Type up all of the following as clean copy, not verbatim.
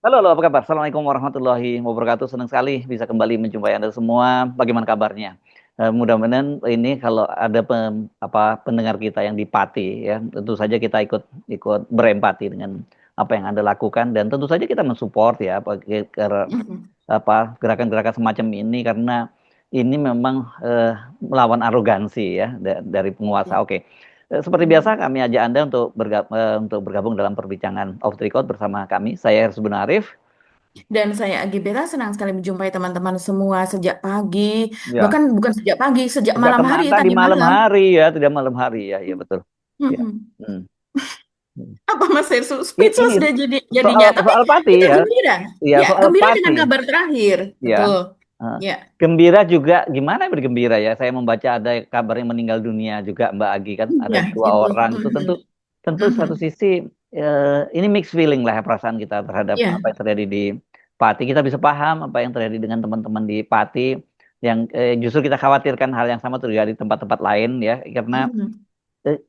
Halo, halo, apa kabar? Assalamualaikum warahmatullahi wabarakatuh. Senang sekali bisa kembali menjumpai Anda semua. Bagaimana kabarnya? Mudah-mudahan ini kalau ada pendengar kita yang di Pati ya, tentu saja kita ikut ikut berempati dengan apa yang Anda lakukan dan tentu saja kita mensupport ya Mhm. gerakan-gerakan semacam ini karena ini memang melawan arogansi ya dari penguasa. Ya. Oke. Seperti biasa kami ajak Anda untuk bergabung dalam perbincangan off the record bersama kami. Saya Hersubun Arif. Dan saya Agi Bella senang sekali menjumpai teman-teman semua sejak pagi, Ya, bahkan bukan sejak pagi, sejak sejak malam hari tadi tadi malam malam. hari ya, tidak malam hari ya, ya betul. Ya. Mhm. Hmm. Hmm. Apa Mas Hersu? Ini Speechless sudah jadi soal jadinya, tapi soal Pati kita ya, gembira. ya Ya, soal gembira dengan Pati kabar terakhir. ya. Betul. Eh, Ya. Gembira juga gimana bergembira ya? Saya membaca ada kabar yang meninggal dunia juga Mbak Agi kan ada Ya, dua itu. orang itu Mhm. tentu tentu satu Mhm. sisi ini mixed feeling lah ya, perasaan kita terhadap Ya. apa yang terjadi di Pati. Kita bisa paham apa yang terjadi dengan teman-teman di Pati yang justru kita khawatirkan hal yang sama terjadi di tempat-tempat lain ya karena Mhm.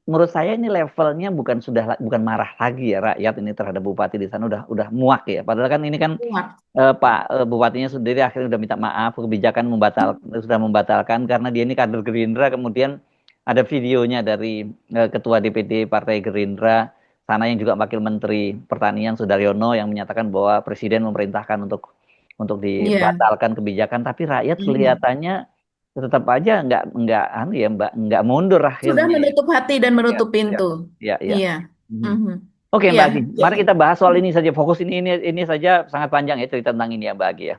menurut saya ini levelnya bukan marah lagi ya rakyat ini terhadap bupati di sana udah muak ya. Padahal kan ini kan Kuat. Pak Bupatinya sendiri akhirnya sudah minta maaf kebijakan sudah membatalkan karena dia ini kader Gerindra kemudian ada videonya dari Ketua DPD Partai Gerindra sana yang juga Wakil Menteri Pertanian Sudaryono yang menyatakan bahwa Presiden memerintahkan untuk Ya. dibatalkan kebijakan tapi rakyat Mhm. kelihatannya tetap aja nggak anu ya Mbak nggak mundur Sudah akhirnya ya. menutup hati dan Ya, menutup ya, pintu. ya, ya. Iya. Mhm. Mhm. Oke Iya. Mbak Agi, Ya. mari kita bahas soal ini saja. Fokus ini saja sangat panjang ya cerita tentang ini ya Mbak Agi ya.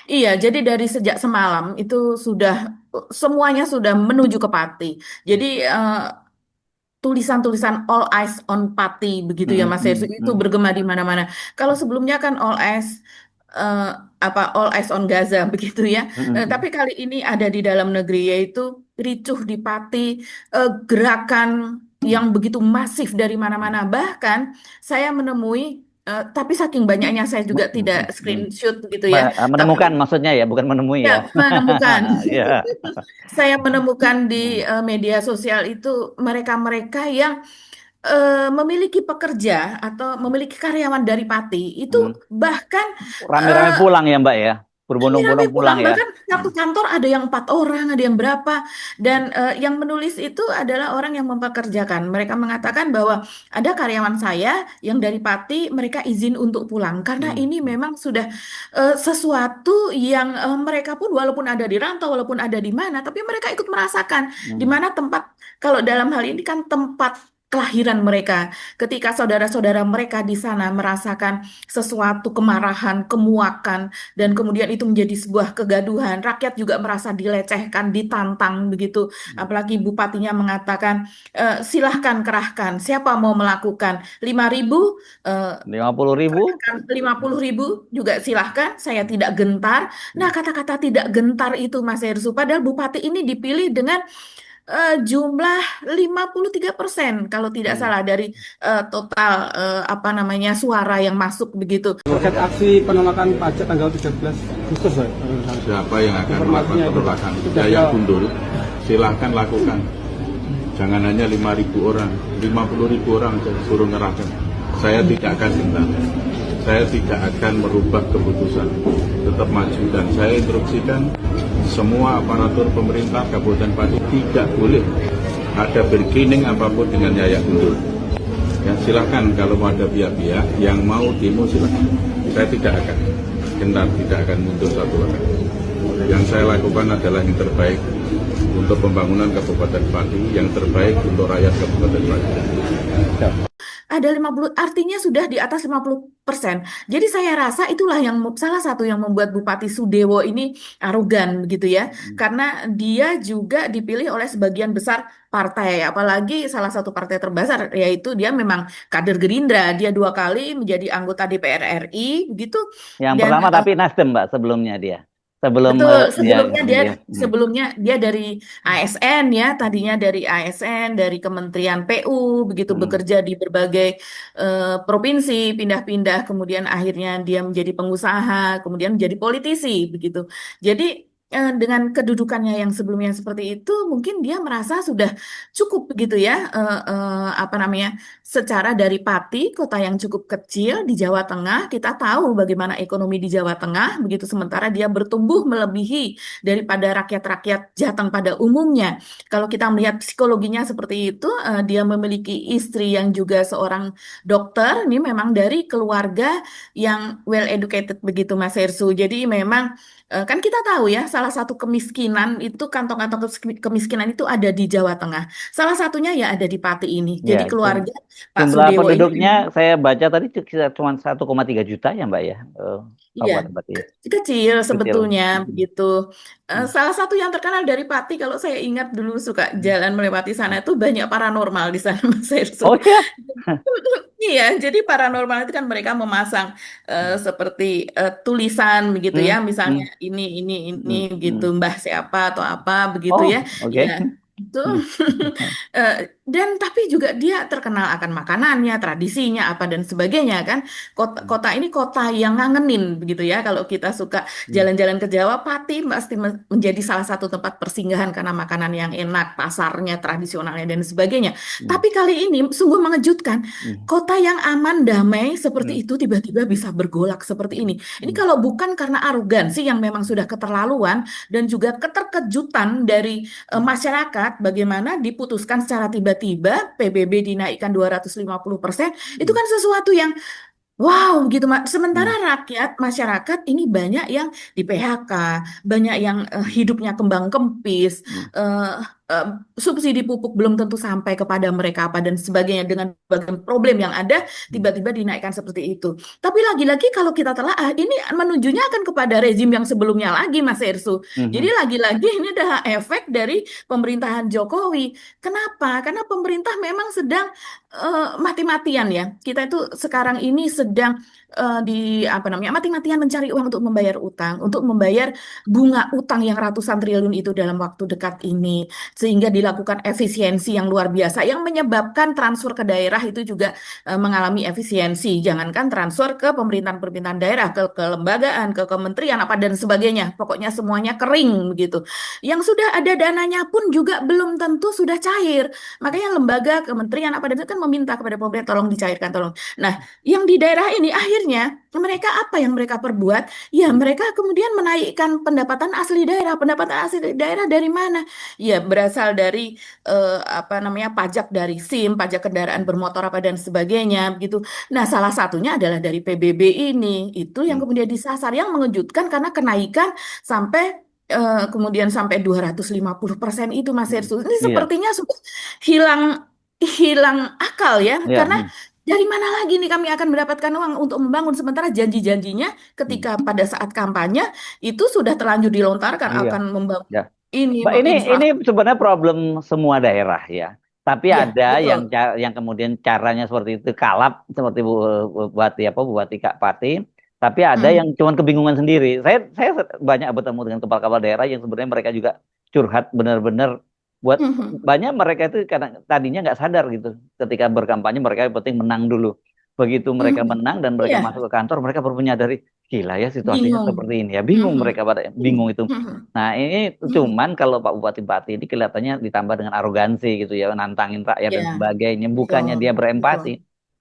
Iya, jadi dari sejak semalam itu sudah semuanya sudah menuju ke Pati. Jadi tulisan-tulisan All Eyes on Pati begitu ya Mhm, Mas Hersu mhm, itu mhm, bergema di mana-mana. Kalau sebelumnya kan eh, All Eyes on Gaza begitu ya. mhm, Tapi mhm. kali ini ada di dalam negeri yaitu ricuh di Pati, gerakan yang begitu masif dari mana-mana. Bahkan saya menemui tapi saking banyaknya saya juga tidak Mhm, mhm. screenshot gitu ya. Tapi Menemukan maksudnya ya, bukan menemui ya. ya menemukan. Ya. Saya menemukan di Mhm, media sosial itu mereka-mereka yang memiliki pekerja atau memiliki karyawan dari Pati itu mhm. bahkan Rame-rame eh, pulang ya Mbak ya. rame-rame Berbondong-bondong pulang pulang, ya. bahkan satu Mhm. kantor ada yang 4 orang, ada yang berapa, dan yang menulis itu adalah orang yang mempekerjakan. Mereka mengatakan bahwa ada karyawan saya yang dari Pati, mereka izin untuk pulang karena Mhm, ini memang sudah sesuatu yang mereka pun walaupun ada di rantau, walaupun ada di mana, tapi mereka ikut merasakan di mhm, mana tempat, kalau dalam hal ini kan tempat kelahiran mereka. Ketika saudara-saudara mereka di sana merasakan sesuatu kemarahan, kemuakan, dan kemudian itu menjadi sebuah kegaduhan. Rakyat juga merasa dilecehkan, ditantang begitu. mhm. Apalagi bupatinya mengatakan, silahkan kerahkan. Siapa mau melakukan 5.000, 50.000. kerahkan 50.000 juga silahkan. Saya tidak gentar. Nah, kata-kata tidak gentar itu Mas Hersu. Padahal bupati ini dipilih dengan jumlah 53% kalau tidak Mhm. salah dari total apa namanya suara yang masuk begitu. Terkait aksi penolakan pajak tanggal 13 Agustus, Pak. Siapa yang akan melakukan Informasinya itu, Pak. penolakan? Itu Ya sudah yang gundul, silahkan lakukan. Jangan hanya 5.000 orang, 50.000 orang saya suruh ngerahkan. Saya tidak akan gentar. Saya tidak akan merubah keputusan. Tetap maju dan saya instruksikan semua aparatur pemerintah Kabupaten Pati tidak boleh ada bergening apapun dengan Yayak Gundul. Ya silahkan kalau mau ada pihak-pihak yang mau demo silahkan. Saya tidak akan gentar, tidak akan mundur satu langkah. Yang saya lakukan adalah yang terbaik untuk pembangunan Kabupaten Pati, yang terbaik untuk rakyat Kabupaten Pati. Ada 50, artinya sudah di atas 50%. Jadi saya rasa itulah yang salah satu yang membuat Bupati Sudewo ini arogan gitu ya. Karena dia juga dipilih oleh sebagian besar partai, apalagi salah satu partai terbesar yaitu dia memang kader Gerindra. Dia 2 kali menjadi anggota DPR RI begitu, Yang dan pertama tapi Nasdem Mbak sebelumnya dia. Sebelum betul, dia sebelumnya dia dari ASN ya, tadinya dari ASN, dari Kementerian PU, begitu hmm, bekerja di berbagai provinsi, pindah-pindah, kemudian akhirnya dia menjadi pengusaha, kemudian menjadi politisi, begitu. Jadi dengan kedudukannya yang sebelumnya seperti itu, mungkin dia merasa sudah cukup begitu ya, apa namanya, secara dari Pati, kota yang cukup kecil di Jawa Tengah, kita tahu bagaimana ekonomi di Jawa Tengah, begitu sementara dia bertumbuh melebihi daripada rakyat-rakyat Jateng pada umumnya. Kalau kita melihat psikologinya seperti itu, dia memiliki istri yang juga seorang dokter, ini memang dari keluarga yang well educated begitu Mas Hersu. Jadi memang kan kita tahu ya, salah satu kemiskinan itu kantong-kantong kemiskinan itu ada di Jawa Tengah. Salah satunya ya ada di Pati ini. Jadi Ya, keluarga Pak jumlah Sudewo ini penduduknya saya baca tadi sekitar cuma 1,3 juta ya Mbak ya, iya, Kabupaten Pati ya. kecil Kecil. sebetulnya Mm, begitu. mm. Salah satu yang terkenal dari Pati, kalau saya ingat dulu suka jalan melewati sana itu banyak paranormal di sana, Mas Hersu. Oh ya. Iya, jadi paranormal itu kan mereka memasang seperti tulisan begitu ya, Hmm, misalnya hmm, ini hmm, gitu, hmm. Mbah siapa atau apa begitu ya. Oh, Iya, oke. itu. Hmm, Eh, dan tapi juga dia terkenal akan makanannya, tradisinya apa dan sebagainya kan. Kota ini kota yang ngangenin begitu ya. Kalau kita suka hmm, jalan-jalan ke Jawa, Pati pasti menjadi salah satu tempat persinggahan karena makanan yang enak, pasarnya, tradisionalnya dan sebagainya. hmm, Tapi kali ini sungguh mengejutkan. hmm, Kota yang aman, damai hmm, seperti itu tiba-tiba bisa bergolak seperti ini. Ini hmm, kalau bukan karena arogansi yang memang sudah keterlaluan dan juga keterkejutan dari masyarakat, bagaimana diputuskan secara tiba-tiba PBB dinaikkan 250%, itu hmm, kan sesuatu yang wow, gitu, Mak. Sementara hmm, rakyat, masyarakat ini banyak yang di PHK, banyak yang hidupnya kembang kempis, hmm, eh, eh, subsidi pupuk belum tentu sampai kepada mereka apa dan sebagainya dengan berbagai problem yang ada, hmm, tiba-tiba dinaikkan seperti itu. Tapi lagi-lagi kalau kita telah ini menujunya akan kepada rezim yang sebelumnya lagi, Mas Ersu. hmm, Jadi hmm, lagi-lagi ini adalah efek dari pemerintahan Jokowi. Kenapa? Karena pemerintah memang sedang mati-matian ya. Kita itu sekarang ini sedang di apa namanya mati-matian mencari uang untuk membayar utang, untuk membayar bunga utang yang ratusan triliun itu dalam waktu dekat ini, sehingga dilakukan efisiensi yang luar biasa yang menyebabkan transfer ke daerah itu juga mengalami efisiensi. Jangankan transfer ke pemerintahan-pemerintahan daerah, ke kelembagaan, ke kementerian apa dan sebagainya. Pokoknya semuanya kering begitu. Yang sudah ada dananya pun juga belum tentu sudah cair. Makanya lembaga, kementerian apa dan itu kan meminta kepada pemerintah tolong dicairkan, tolong. Nah, yang di daerah ini akhirnya mereka apa yang mereka perbuat? Ya, mereka kemudian menaikkan pendapatan asli daerah. Pendapatan asli daerah dari mana? Ya, berasal dari apa namanya pajak dari SIM, pajak kendaraan bermotor apa dan sebagainya begitu. Nah, salah satunya adalah dari PBB ini. Itu yang hmm. kemudian disasar yang mengejutkan karena kenaikan sampai kemudian sampai 250% itu Mas Hmm. Hersu. Ini Iya, sepertinya sudah hilang hilang akal ya, iya. karena Hmm, dari mana lagi nih kami akan mendapatkan uang untuk membangun sementara janji-janjinya hmm. ketika pada saat kampanye itu sudah terlanjur dilontarkan Iya, akan membangun ya. ini Mbak, ini infrastruktur. sebenarnya problem semua daerah ya. Tapi Iya, ada betul. yang kemudian caranya seperti itu kalap seperti Bupati apa Bupati Kak Pati. Tapi ada yang Mhm. cuman kebingungan sendiri. Saya banyak bertemu dengan kepala-kepala daerah yang sebenarnya mereka juga curhat benar-benar buat Mhm. banyak mereka itu kadang tadinya nggak sadar gitu. Ketika berkampanye mereka yang penting menang dulu. Begitu mereka Mhm. menang dan mereka Iya, masuk ke kantor mereka baru menyadari gila ya situasinya bingung. seperti ini ya. Bingung Mhm. mereka pada bingung itu. Mhm. Nah, ini Mhm. cuman kalau Pak Bupati-Bupati ini kelihatannya ditambah dengan arogansi gitu ya, nantangin rakyat Iya, dan sebagainya. Bukannya betul, dia betul. berempati.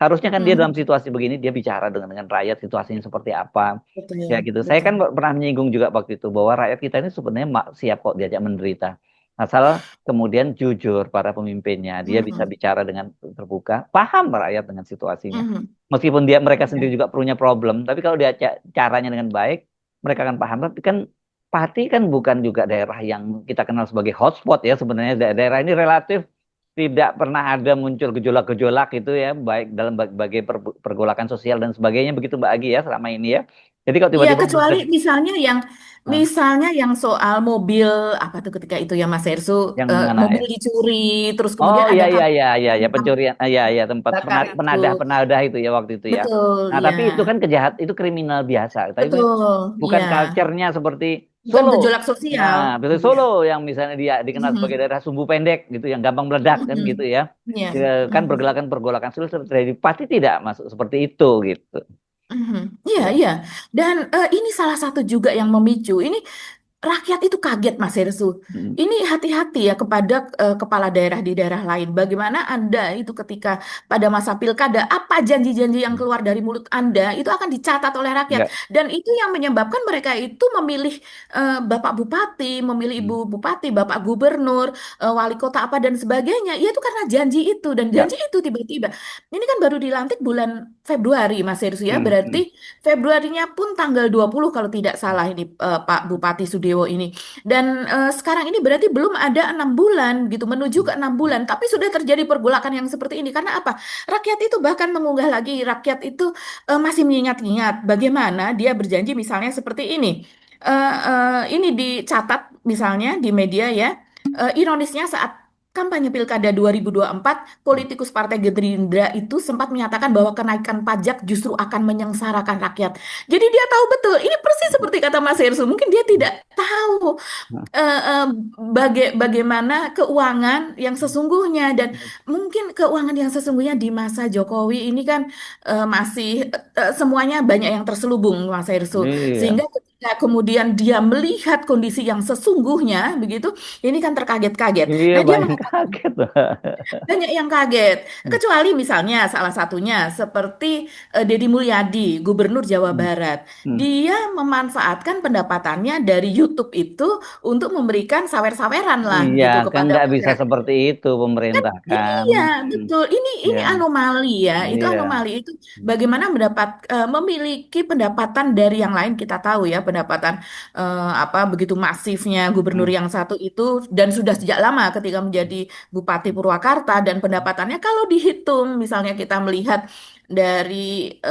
Harusnya kan dia dalam Mhm. situasi begini dia bicara dengan rakyat situasinya seperti apa. Betul, Ya gitu. Saya kan betul. pernah menyinggung juga waktu itu bahwa rakyat kita ini sebenarnya siap kok diajak menderita. Asal kemudian jujur para pemimpinnya, dia bisa Mhm. bicara dengan terbuka, paham rakyat dengan situasinya. Mhm. Meskipun mereka sendiri Iya. juga punya problem, tapi kalau dia caranya dengan baik, mereka akan paham. Tapi kan Pati kan bukan juga daerah yang kita kenal sebagai hotspot ya sebenarnya daerah ini relatif tidak pernah ada muncul gejolak-gejolak itu ya baik dalam berbagai pergolakan sosial dan sebagainya begitu Mbak Agi ya selama ini ya. Jadi kalau Iya, tiba-tiba kecuali muncul nah, misalnya yang soal mobil apa tuh ketika itu ya Mas Hersu, yang mana mobil ya? dicuri, terus Oh kemudian iya ada iya iya iya ya tempat pencurian ya ya tempat bakar itu, penadah itu ya waktu itu ya. betul, Nah, ya, tapi itu kan itu kriminal biasa. Tapi betul, bukan ya, culture-nya seperti bukan Solo. gejolak sosial, Nah, betul iya, Solo yang misalnya dia dikenal sebagai Mhm. daerah sumbu pendek gitu, yang gampang meledak kan Mhm. gitu ya. Iya, Ya, kan Mhm. pergolakan-pergolakan sulit terjadi. Pasti tidak masuk seperti itu gitu. Mhm. Iya, Ya. iya, dan ini salah satu juga yang memicu ini. rakyat itu kaget, Mas Hersu. Ini hati-hati ya kepada kepala daerah di daerah lain. Bagaimana Anda itu ketika pada masa pilkada, apa janji-janji yang keluar dari mulut Anda itu akan dicatat oleh rakyat. Ya. Dan itu yang menyebabkan mereka itu memilih Bapak Bupati, memilih Ibu Bupati, Bapak Gubernur, wali kota apa dan sebagainya. Ya itu karena janji itu. Dan Ya. janji itu tiba-tiba. Ini kan baru dilantik bulan Februari, Mas Hersu ya. Hmm. Berarti Februarinya pun tanggal 20 kalau tidak salah ini Pak Bupati Sudewo ini. Dan sekarang ini berarti belum ada 6 bulan gitu, menuju ke 6 bulan. Tapi sudah terjadi pergolakan yang seperti ini. Karena apa? Rakyat itu bahkan mengunggah lagi, rakyat itu masih mengingat-ingat bagaimana dia berjanji misalnya seperti ini. Ini dicatat misalnya di media ya. Ironisnya saat kampanye Pilkada 2024, politikus Partai Gerindra itu sempat menyatakan bahwa kenaikan pajak justru akan menyengsarakan rakyat. Jadi dia tahu betul, ini persis seperti kata Mas Hersu, mungkin dia tidak tahu bagaimana keuangan yang sesungguhnya dan mungkin keuangan yang sesungguhnya di masa Jokowi ini kan masih semuanya banyak yang terselubung, Mas Hersu. Iya. Sehingga ketika kemudian dia melihat kondisi yang sesungguhnya begitu, ini kan terkaget-kaget. Iya, Nah, dia banyak kaget. banyak yang kaget, kecuali misalnya salah satunya seperti Deddy Mulyadi, Gubernur Jawa Barat. Dia memanfaatkan pendapatannya dari YouTube itu untuk memberikan sawer-saweran lah Iya, gitu kan kepada nggak bisa masyarakat. seperti itu pemerintah kan. Iya, betul. Ini Iya, anomali ya. Itu iya. anomali itu bagaimana memiliki pendapatan dari yang lain kita tahu ya, pendapatan apa begitu masifnya gubernur yang satu itu dan sudah sejak lama ketika menjadi Bupati Purwakarta dan pendapatannya kalau dihitung misalnya kita melihat dari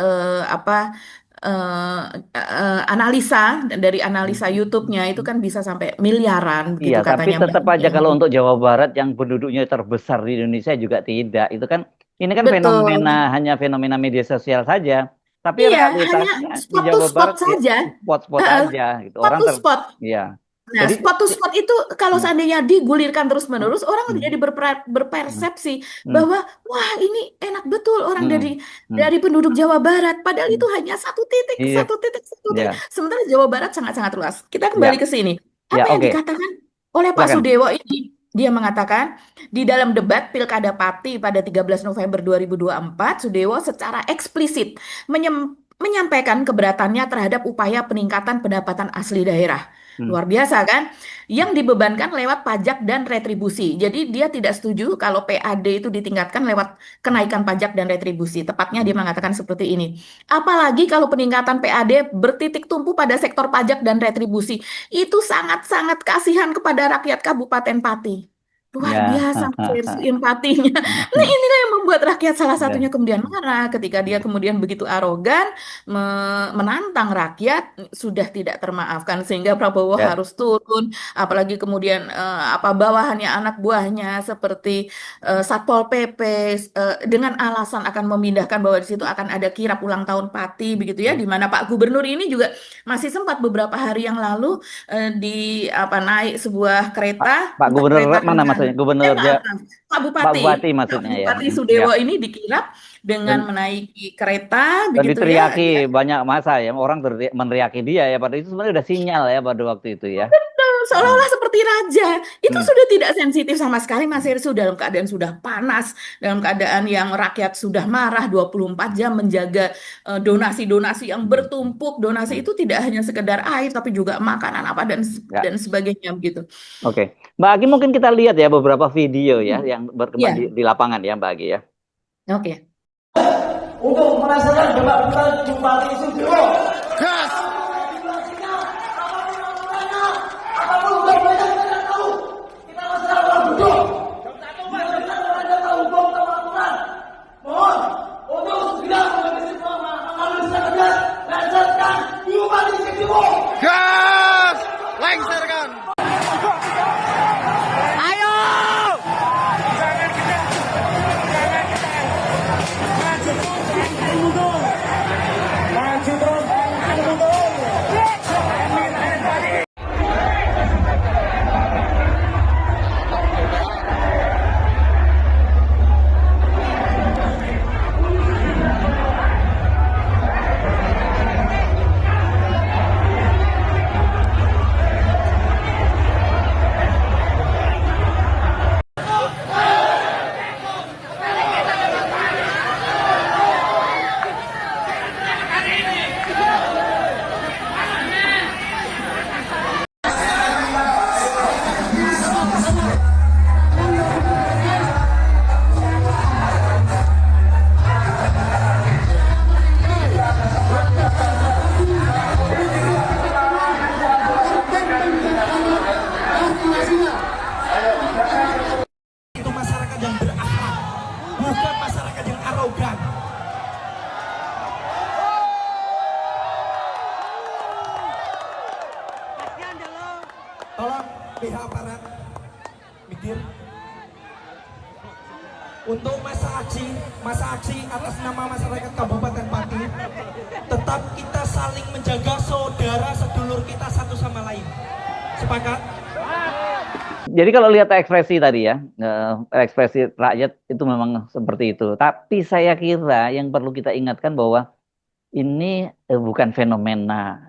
analisa YouTube-nya itu kan bisa sampai miliaran begitu Iya, tapi katanya Mbak tetap aja Nia. kalau untuk Jawa Barat yang penduduknya terbesar di Indonesia juga tidak. Itu kan ini kan Betul. hanya fenomena media sosial saja. Tapi Iya, hanya realitasnya di spot to Jawa spot Barat ya saja. spot-spot Heeh, aja gitu. spot to spot. Iya. Nah, Jadi spot to spot itu kalau hmm, seandainya digulirkan terus-menerus, orang hmm, jadi hmm, berpersepsi hmm, bahwa wah ini enak betul orang hmm, dari hmm, penduduk Jawa Barat. Padahal hmm. itu hanya satu titik, Iya, satu titik, satu titik. iya, Sementara Jawa Barat sangat-sangat luas. Kita kembali iya, ke sini. iya, Apa yang oke. dikatakan oleh Pak Silakan. Sudewo ini? Dia mengatakan di dalam debat Pilkada Pati pada 13 November 2024, Sudewo secara eksplisit menyampaikan keberatannya terhadap upaya peningkatan pendapatan asli daerah. Hmm. Luar biasa kan? Yang dibebankan lewat pajak dan retribusi. Jadi dia tidak setuju kalau PAD itu ditingkatkan lewat kenaikan pajak dan retribusi. Tepatnya dia mengatakan seperti ini. Apalagi kalau peningkatan PAD bertitik tumpu pada sektor pajak dan retribusi. Itu sangat-sangat kasihan kepada rakyat Kabupaten Pati. Luar Ya. biasa Mas, empatinya. Nah inilah yang membuat rakyat salah satunya Ya. kemudian marah ketika dia kemudian begitu arogan menantang rakyat sudah tidak termaafkan sehingga Prabowo Ya. harus turun apalagi kemudian bawahannya anak buahnya seperti Satpol PP dengan alasan akan memindahkan bahwa di situ akan ada kirap ulang tahun Pati begitu ya di mana Pak Gubernur ini juga masih sempat beberapa hari yang lalu naik sebuah kereta Pak entah Gubernur kereta mana maksudnya? Gubernur maaf Pak Pak Bupati Bupati Pak maksudnya ya. Bupati Ya. Sudewo ini dikirap dengan Dan menaiki kereta dan begitu ya. diteriaki banyak masa ya orang meneriaki dia ya padahal itu sebenarnya udah sinyal ya pada waktu itu ya. Seolah-olah seperti raja. Itu Hmm. sudah tidak sensitif sama sekali Mas Hersu dalam keadaan sudah panas, dalam keadaan yang rakyat sudah marah 24 jam menjaga donasi-donasi yang bertumpuk. Donasi itu tidak hanya sekedar air tapi juga makanan apa Ya. dan sebagainya begitu. Oke. Mbak Agi mungkin kita lihat ya beberapa video ya yang berkembang Ya, di lapangan ya Mbak Agi ya. oke. Untuk merasakan debat Bupati Sudewo. Gas! Apapun udah banyak kita nggak tahu. Kita masalah orang bodoh. Kita nggak tahu hukum atau aturan. Mohon untuk segera mengambil sikap tegas dan lancarkan Bupati Sudewo. Gas! Lengserkan! Ayo! Maju terus. bukan masyarakat yang arogan. Tolong pihak aparat mikir. Untuk masa aksi atas nama masyarakat Kabupaten Pati, tetap kita saling menjaga saudara sedulur kita satu sama lain. Sepakat? Jadi kalau lihat ekspresi tadi ya, ekspresi rakyat itu memang seperti itu. Tapi saya kira yang perlu kita ingatkan bahwa ini bukan fenomena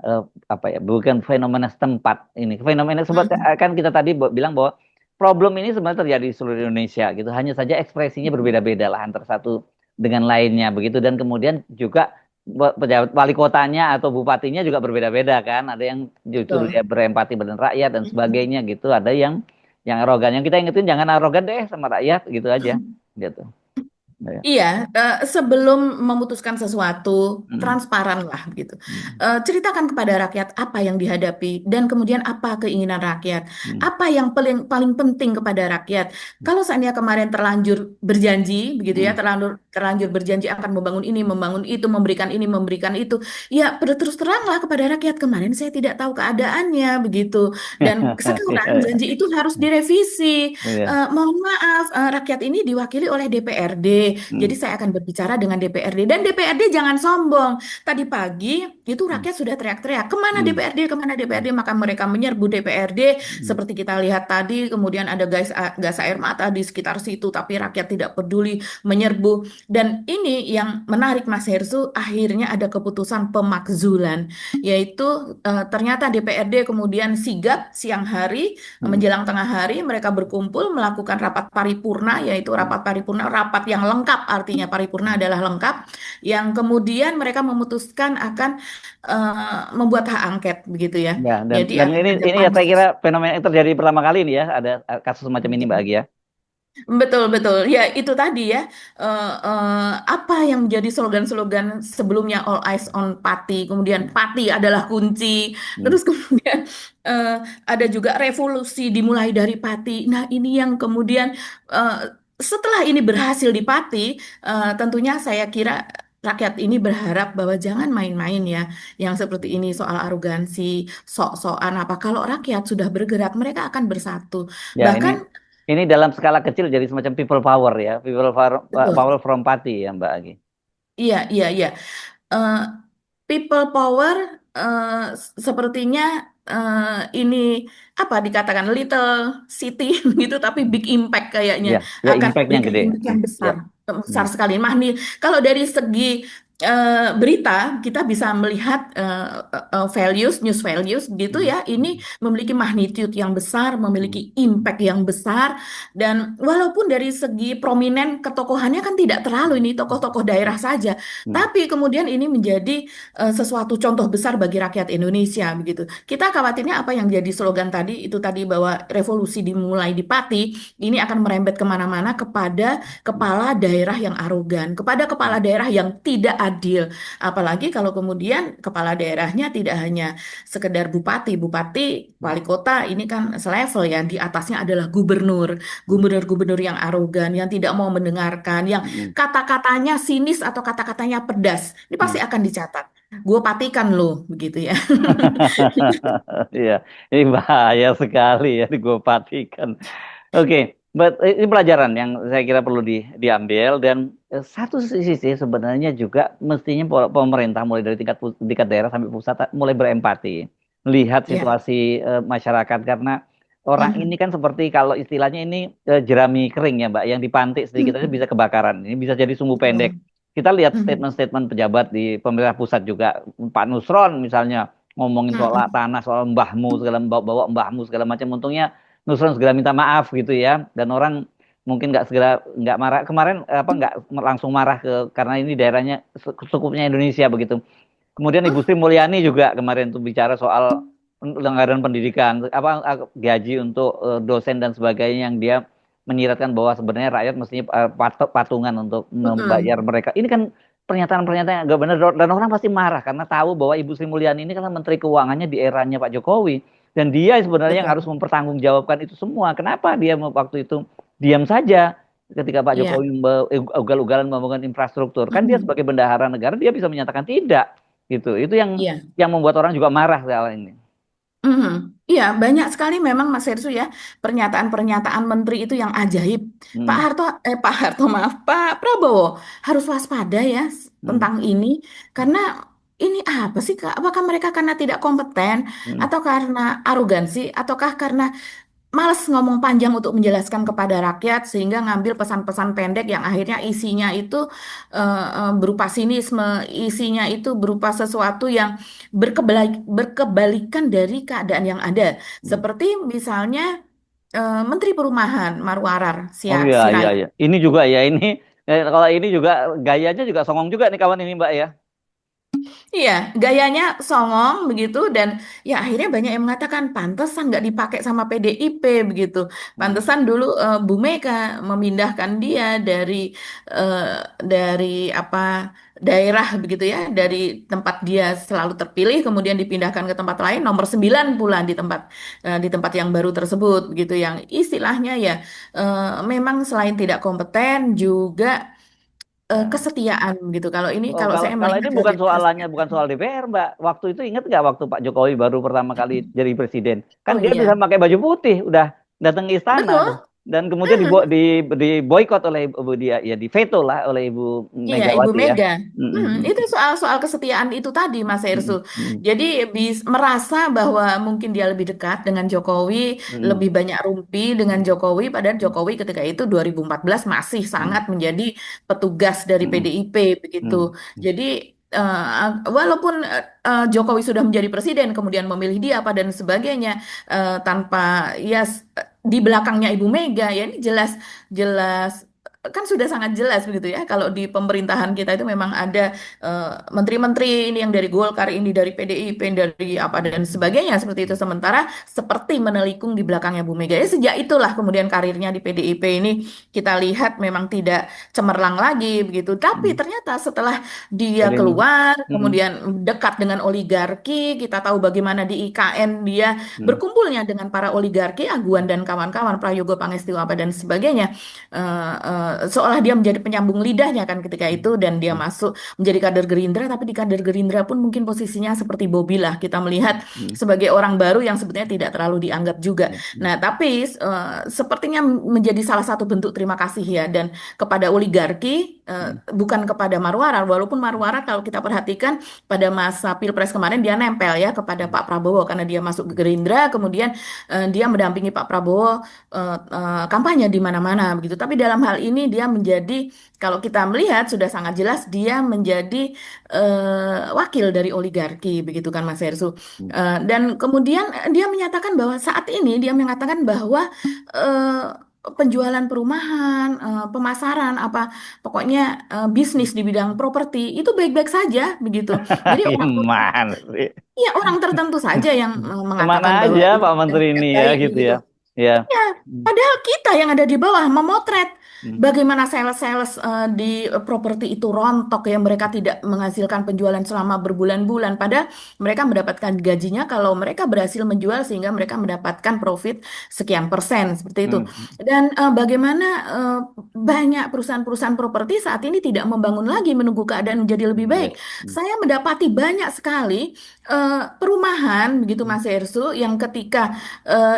bukan fenomena setempat ini. Fenomena seperti kan kita tadi bilang bahwa problem ini sebenarnya terjadi di seluruh Indonesia gitu. Hanya saja ekspresinya berbeda-beda lah antara satu dengan lainnya begitu. Dan kemudian juga pejabat wali kotanya atau bupatinya juga berbeda-beda kan. Ada yang justru dia berempati dengan rakyat dan sebagainya gitu. Ada yang arogan. Yang kita ingetin jangan arogan deh sama rakyat gitu aja gitu. Iya, sebelum memutuskan sesuatu, transparan lah gitu. Ceritakan kepada rakyat apa yang dihadapi dan kemudian apa keinginan rakyat, apa yang paling penting kepada rakyat. Kalau seandainya kemarin terlanjur berjanji, begitu ya, terlanjur berjanji akan membangun ini, membangun itu, memberikan ini, memberikan itu, ya terus teranglah kepada rakyat kemarin saya tidak tahu keadaannya begitu. Dan sekarang janji itu harus direvisi. Mohon maaf, rakyat ini diwakili oleh DPRD. Jadi saya akan berbicara dengan DPRD dan DPRD jangan sombong. Tadi pagi itu rakyat sudah teriak-teriak, kemana DPRD, kemana DPRD, maka mereka menyerbu DPRD seperti kita lihat tadi. Kemudian ada gas air mata di sekitar situ, tapi rakyat tidak peduli, menyerbu. Dan ini yang menarik Mas Hersu, akhirnya ada keputusan pemakzulan, yaitu ternyata DPRD kemudian sigap siang hari menjelang tengah hari mereka berkumpul melakukan rapat paripurna, yaitu rapat paripurna, rapat yang lengkap, artinya paripurna adalah lengkap, yang kemudian mereka memutuskan akan membuat hak angket begitu ya. Ya, Jadi dan ini ya saya kira fenomena yang terjadi pertama kali ini ya, ada kasus semacam ini Mbak Agi ya. Betul, betul. Ya, itu tadi ya. Apa yang menjadi slogan-slogan sebelumnya, all eyes on Pati, kemudian Pati adalah kunci, terus kemudian ada juga revolusi dimulai dari Pati. Nah, ini yang kemudian setelah ini berhasil di Pati, tentunya saya kira rakyat ini berharap bahwa jangan main-main ya, yang seperti ini soal arogansi, sok-sokan apa. Kalau rakyat sudah bergerak, mereka akan bersatu. Ya, Bahkan ini dalam skala kecil jadi semacam people power ya, people power from Pati ya Mbak Agi. Iya, iya, iya. Eh, people power sepertinya ini apa dikatakan little city gitu, tapi big impact kayaknya Ya akan impact-nya memberikan gede. impact yang besar, Ya. besar sekali. Mahni, kalau dari segi berita kita bisa melihat news values gitu ya, ini memiliki magnitude yang besar, memiliki impact yang besar, dan walaupun dari segi prominent ketokohannya kan tidak terlalu, ini tokoh-tokoh daerah saja, tapi kemudian ini menjadi sesuatu contoh besar bagi rakyat Indonesia begitu. Kita khawatirnya apa yang jadi slogan tadi itu tadi, bahwa revolusi dimulai di Pati, ini akan merembet kemana-mana kepada kepala daerah yang arogan, kepada kepala daerah yang tidak adil. Apalagi kalau kemudian kepala daerahnya tidak hanya sekedar bupati, wali kota, ini kan selevel ya, di atasnya adalah gubernur yang arogan, yang tidak mau mendengarkan, yang kata-katanya sinis atau kata-katanya pedas. Ini pasti akan dicatat. Gue patikan lo, begitu ya. Iya, ini bahaya sekali ya, gue patikan. Oke. Ini pelajaran yang saya kira perlu diambil, dan satu sisi sebenarnya juga mestinya pemerintah mulai dari tingkat daerah sampai pusat mulai berempati, melihat situasi masyarakat, karena orang ini kan seperti kalau istilahnya ini jerami kering ya Mbak, yang dipantik sedikit aja bisa kebakaran, ini bisa jadi sumbu pendek. Kita lihat statement-statement pejabat di pemerintah pusat juga, Pak Nusron misalnya ngomongin soal tanah, soal mbahmu segala, bawa mbahmu segala macam, untungnya Nusron segera minta maaf gitu ya, dan orang mungkin nggak marah kemarin, nggak langsung marah karena ini daerahnya secukupnya Indonesia begitu. Kemudian Ibu Sri Mulyani juga kemarin tuh bicara soal anggaran pendidikan, gaji untuk dosen dan sebagainya, yang dia menyiratkan bahwa sebenarnya rakyat mestinya patungan untuk membayar mereka. Ini kan pernyataan-pernyataan yang nggak benar, dan orang pasti marah karena tahu bahwa Ibu Sri Mulyani ini kan Menteri Keuangannya di eranya Pak Jokowi. Dan dia sebenarnya yang harus mempertanggungjawabkan itu semua. Kenapa dia waktu itu diam saja? ketika Pak Iya, Jokowi ugal-ugalan membangun infrastruktur, kan dia mhm, sebagai bendahara negara dia bisa menyatakan tidak, gitu. Itu iya. yang membuat orang juga marah soal ini. Mhm. Iya, banyak sekali memang Mas Hersu ya pernyataan-pernyataan menteri itu yang ajaib. Hmm, Pak Harto maaf, Pak Prabowo harus waspada ya hmm, tentang ini karena ini apa sih Kak? Apakah mereka karena tidak kompeten hmm. atau karena arogansi ataukah karena males ngomong panjang untuk menjelaskan kepada rakyat sehingga ngambil pesan-pesan pendek yang akhirnya isinya itu berupa sinisme, isinya itu berupa sesuatu yang berkebalikan dari keadaan yang ada. Hmm. Seperti misalnya Menteri Perumahan Marwarar Oh iya iya Sirait. iya. Ini juga ya ini kalau ini juga gayanya juga songong juga nih kawan ini Mbak ya. Iya, gayanya songong begitu dan ya akhirnya banyak yang mengatakan pantesan nggak dipakai sama PDIP begitu. Hmm, Pantesan dulu Bu Mega memindahkan dia eh, dari apa daerah begitu ya, dari tempat dia selalu terpilih kemudian dipindahkan ke tempat lain nomor 9 pula di tempat yang baru tersebut begitu yang istilahnya ya memang selain tidak kompeten juga ya. kesetiaan gitu. Kalau ini Oh, kalau kalau saya kalau ini melihat dari bukan soalannya bukan kesetiaan. soal DPR, Mbak. Waktu itu ingat nggak waktu Pak Jokowi baru pertama kali jadi presiden? Kan Oh dia bisa iya, pakai baju putih, udah datang ke istana tuh. betul. Dan kemudian Mhm. di boykot oleh Ibu dia, ya di veto lah oleh Ibu Iya, Ibu Megawati ya. Mega. Mm, mm, Itu mm, soal-soal kesetiaan itu tadi, Mas Ersu. mm, mm, Jadi merasa bahwa mungkin dia lebih dekat dengan Jokowi, mm, lebih banyak rumpi dengan mm, Jokowi, padahal mm, Jokowi ketika itu 2014 masih mm, sangat menjadi petugas dari mm, PDIP begitu. mm, mm, Jadi walaupun Jokowi sudah menjadi presiden, kemudian memilih dia apa dan sebagainya tanpa ya di belakangnya Ibu Mega, ya ini jelas jelas kan sudah sangat jelas begitu ya kalau di pemerintahan kita itu memang ada menteri-menteri ini yang dari Golkar ini dari PDIP dari apa dan sebagainya seperti itu sementara seperti menelikung di belakangnya Bu Mega ya sejak itulah kemudian karirnya di PDIP ini kita lihat memang tidak cemerlang lagi begitu tapi mm. ternyata setelah dia Sering. keluar Mm, kemudian dekat dengan oligarki kita tahu bagaimana di IKN dia mm, berkumpulnya dengan para oligarki Aguan dan kawan-kawan Prayogo Pangestu apa dan sebagainya seolah dia menjadi penyambung lidahnya kan ketika itu dan dia mm, masuk menjadi kader Gerindra tapi di kader Gerindra pun mungkin posisinya seperti Bobi lah kita melihat mm, sebagai orang baru yang sebetulnya tidak terlalu dianggap juga. mm, mm, Nah, tapi sepertinya menjadi salah satu bentuk terima kasih ya dan kepada oligarki mm, bukan kepada Marwara walaupun Marwara kalau kita perhatikan pada masa Pilpres kemarin dia nempel ya kepada Pak Prabowo karena dia masuk ke Gerindra kemudian dia mendampingi Pak Prabowo kampanye di mana-mana begitu. Tapi dalam hal ini dia menjadi kalau kita melihat sudah sangat jelas dia menjadi wakil dari oligarki begitu kan Mas Hersu. mm. Dan kemudian dia menyatakan bahwa saat ini dia mengatakan bahwa penjualan perumahan, pemasaran apa pokoknya bisnis di bidang properti itu baik-baik saja begitu. Jadi Gimana sih? ya orang tertentu saja yang Kemana mengatakan bahwa aja ini Pak Menteri tidak ini ya baik gitu begitu. ya. Ya. Ya, padahal kita yang ada di bawah memotret Mm, bagaimana sales-sales di properti itu rontok ya mereka tidak menghasilkan penjualan selama berbulan-bulan. Padahal mereka mendapatkan gajinya kalau mereka berhasil menjual sehingga mereka mendapatkan profit sekian persen seperti itu. mm, Dan bagaimana banyak perusahaan-perusahaan properti saat ini tidak membangun lagi menunggu keadaan menjadi lebih mm, baik. yes. Mm, Saya mendapati banyak sekali perumahan begitu mm, Mas Ersu yang ketika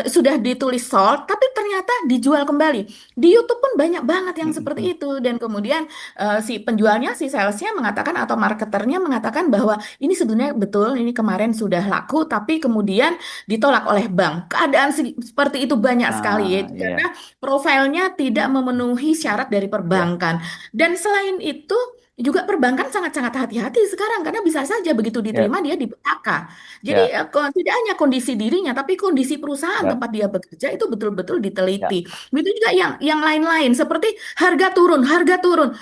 sudah ditulis sold, tapi ternyata dijual kembali. Di YouTube pun banyak banget yang mm, mm. seperti itu. Dan kemudian si penjualnya, si salesnya mengatakan atau marketernya mengatakan bahwa ini sebenarnya betul, ini kemarin sudah laku, tapi kemudian ditolak oleh bank. Keadaan seperti itu banyak sekali ya, Ah, karena iya. profilnya tidak memenuhi syarat dari Ya. perbankan. Dan selain itu, juga perbankan sangat-sangat hati-hati sekarang karena bisa saja begitu Ya. diterima dia di PHK. Jadi Ya. tidak hanya kondisi dirinya, tapi kondisi perusahaan Ya. tempat dia bekerja itu betul-betul Ya. diteliti. Begitu juga yang lain-lain, seperti harga turun, harga turun.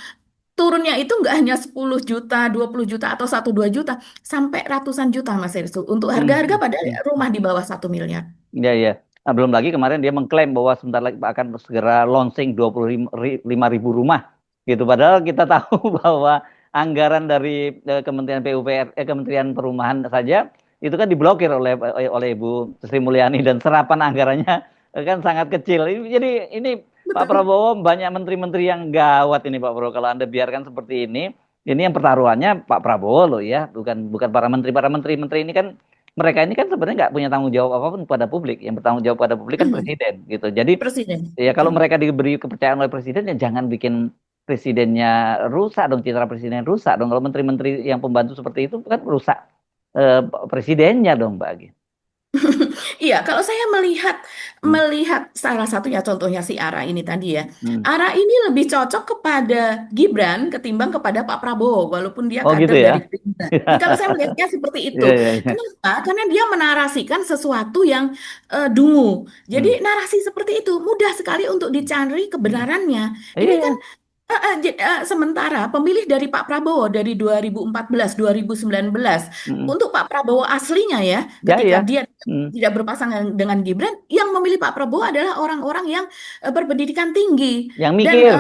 Turunnya itu nggak hanya 10 juta, 20 juta, atau 1-2 juta, sampai ratusan juta, Mas Hersu. Untuk Mm, harga-harga pada mm, rumah di bawah 1 miliar. Ya, ya. Nah, belum lagi kemarin dia mengklaim bahwa sebentar lagi akan segera launching 25 ribu rumah. Gitu. Padahal kita tahu bahwa anggaran dari Kementerian PUPR, Kementerian Perumahan saja itu kan diblokir oleh Ibu Sri Mulyani dan serapan anggarannya kan sangat kecil. Jadi ini Pak betul. Prabowo banyak menteri-menteri yang gawat ini Pak Prabowo. Kalau Anda biarkan seperti ini yang pertaruhannya Pak Prabowo loh ya, bukan para menteri. Para menteri-menteri ini kan mereka ini kan sebenarnya nggak punya tanggung jawab apapun pada publik. Yang bertanggung jawab pada publik kan presiden gitu. Jadi Presiden. ya kalau mereka diberi kepercayaan oleh presiden ya jangan bikin presidennya rusak dong, citra presidennya rusak dong. Kalau menteri-menteri yang pembantu seperti itu kan rusak presidennya dong Mbak Agi. Iya, kalau saya melihat Hmm. melihat salah satunya contohnya si Ara ini tadi ya. Hmm. Ara ini lebih cocok kepada Gibran ketimbang kepada Pak Prabowo walaupun dia Oh gitu kader ya? dari Gerindra. Kalau saya melihatnya seperti itu. Iya, iya, iya. Kenapa? Karena dia menarasikan sesuatu yang dungu. Hmm. Jadi narasi seperti itu mudah sekali untuk dicari kebenarannya. Ini kan Iya. sementara pemilih dari Pak Prabowo dari 2014, 2019 Hmm. untuk Pak Prabowo aslinya ya, Ya, ketika ya. dia Hmm. tidak berpasangan dengan Gibran, yang memilih Pak Prabowo adalah orang-orang yang berpendidikan tinggi Yang dan mikir.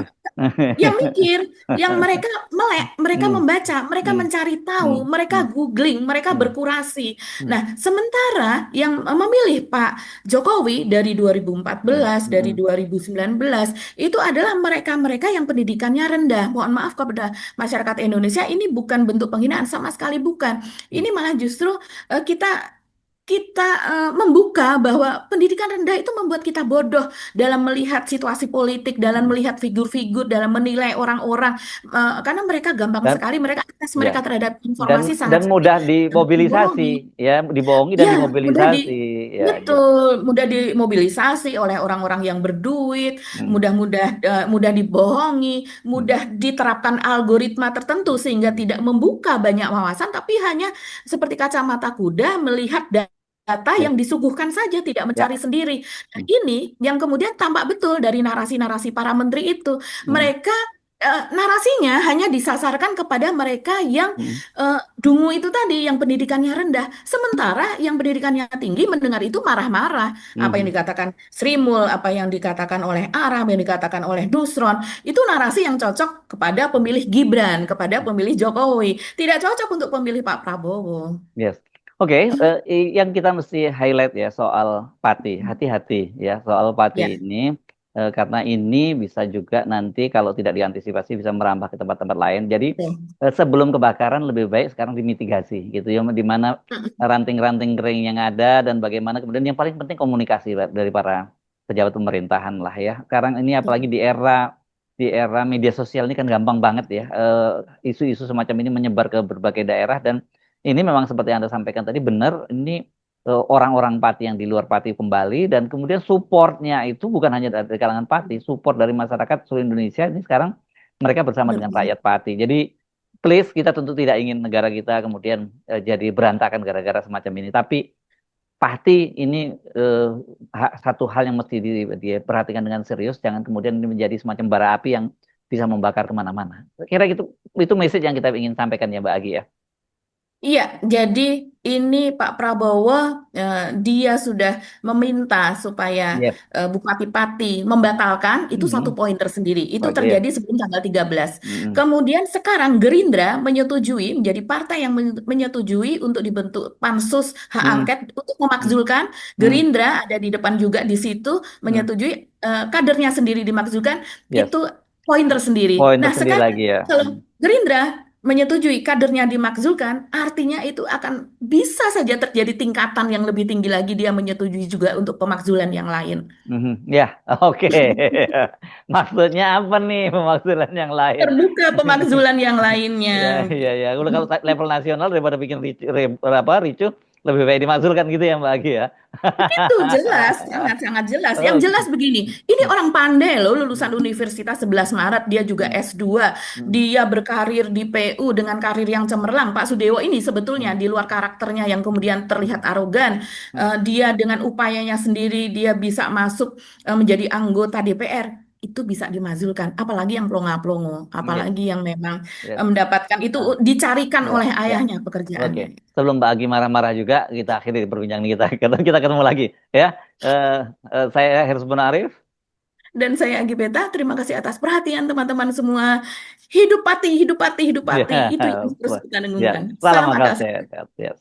yang mikir, yang mereka melek, mereka Hmm. membaca, mereka Hmm. mencari Hmm. tahu, mereka Hmm. googling, mereka Hmm. berkurasi. Hmm. Nah, sementara yang memilih Pak Jokowi dari Hmm. 2014, dari Hmm. 2019 itu adalah mereka-mereka yang pendidikannya rendah. Mohon maaf kepada masyarakat Indonesia, ini bukan bentuk penghinaan sama sekali bukan. Hmm. Ini malah justru kita kita membuka bahwa pendidikan rendah itu membuat kita bodoh dalam melihat situasi politik, dalam melihat figur-figur, dalam menilai orang-orang, karena mereka gampang Dan sekali, mereka akses ya, mereka terhadap dan informasi dan sangat sulit mudah dibohongi. dimobilisasi, ya, dibohongi dan Ya, dimobilisasi, ya, gitu. betul, mudah dimobilisasi oleh orang-orang yang berduit, Hmm. mudah dibohongi, Hmm. mudah diterapkan algoritma tertentu sehingga tidak membuka banyak wawasan, tapi hanya seperti kacamata kuda melihat data Ya, yang disuguhkan saja, tidak ya. mencari sendiri. Nah, Hmm. ini yang kemudian tampak betul dari narasi-narasi para menteri itu. Hmm. Mereka narasinya hanya disasarkan kepada mereka yang Hmm. dungu itu tadi, yang pendidikannya rendah. Sementara yang pendidikannya tinggi mendengar itu marah-marah. Apa yang Hmm. dikatakan Sri Mul, apa yang dikatakan oleh Ara, apa yang dikatakan oleh Nusron, itu narasi yang cocok kepada pemilih Gibran, kepada pemilih Jokowi. Tidak cocok untuk pemilih Pak Prabowo. Yes. Oke, yang kita mesti highlight ya soal Pati, hati-hati ya soal Pati Ya, ini, karena ini bisa juga nanti kalau tidak diantisipasi bisa merambah ke tempat-tempat lain. Jadi betul. sebelum kebakaran lebih baik sekarang dimitigasi gitu ya, di mana ranting-ranting kering yang ada dan bagaimana kemudian yang paling penting komunikasi dari para pejabat pemerintahan lah ya. Sekarang ini apalagi di era media sosial ini kan gampang banget ya, isu-isu semacam ini menyebar ke berbagai daerah dan ini memang seperti yang Anda sampaikan tadi benar, ini orang-orang Pati yang di luar Pati kembali dan kemudian supportnya itu bukan hanya dari kalangan Pati, support dari masyarakat seluruh Indonesia ini sekarang mereka bersama dengan Betul. rakyat Pati. Jadi please kita tentu tidak ingin negara kita kemudian jadi berantakan gara-gara semacam ini. Tapi Pati ini satu hal yang mesti diperhatikan dengan serius, jangan kemudian ini menjadi semacam bara api yang bisa membakar kemana-mana. Kira itu message yang kita ingin sampaikan ya Mbak Agi ya. Iya, jadi ini Pak Prabowo dia sudah meminta supaya Yes. Bupati Pati membatalkan, itu satu Mhm. poin tersendiri. Itu Oke. terjadi sebelum tanggal 13. Mhm. Kemudian sekarang Gerindra menyetujui, menjadi partai yang menyetujui untuk dibentuk pansus hak Mhm. angket untuk memakzulkan. Mhm. Gerindra ada di depan juga di situ Mhm. menyetujui, kadernya sendiri dimakzulkan, Yes. itu poin tersendiri. Poin Nah, tersendiri sekarang lagi ya. kalau Gerindra menyetujui kadernya dimakzulkan, artinya itu akan bisa saja terjadi tingkatan yang lebih tinggi lagi, dia menyetujui juga untuk pemakzulan yang lain. Mhm. Ya, oke. Maksudnya apa nih pemakzulan yang lain? Terbuka pemakzulan yang Ya, lainnya. ya, ya. Kalau level nasional daripada bikin ricu, lebih baik dimakzulkan gitu ya Mbak Agi ya. Itu jelas, sangat-sangat jelas. Yang Oke. jelas begini, ini orang pandai loh, lulusan Universitas 11 Maret, dia juga S2, Hmm. dia berkarir di PU dengan karir yang cemerlang. Pak Sudewo ini sebetulnya Hmm. di luar karakternya yang kemudian terlihat arogan, dia dengan upayanya sendiri, dia bisa masuk menjadi anggota DPR. Itu bisa dimazulkan, apalagi yang plonga-plongo, Yes, apalagi yang memang yes. mendapatkan itu Nah, dicarikan ya, oleh ya. ayahnya Oke. pekerjaannya. Sebelum Mbak Agi marah-marah juga, kita akhiri perbincangan kita. Kita ketemu lagi ya. Saya Hersbun Arif. Dan saya Agi Beta, terima kasih atas perhatian teman-teman semua. Hidup Pati, hidup Pati, hidup Ya, Pati. Itu yang terus kita ya. dengungkan. Salam Salam akal akal sehat. sehat. Yes.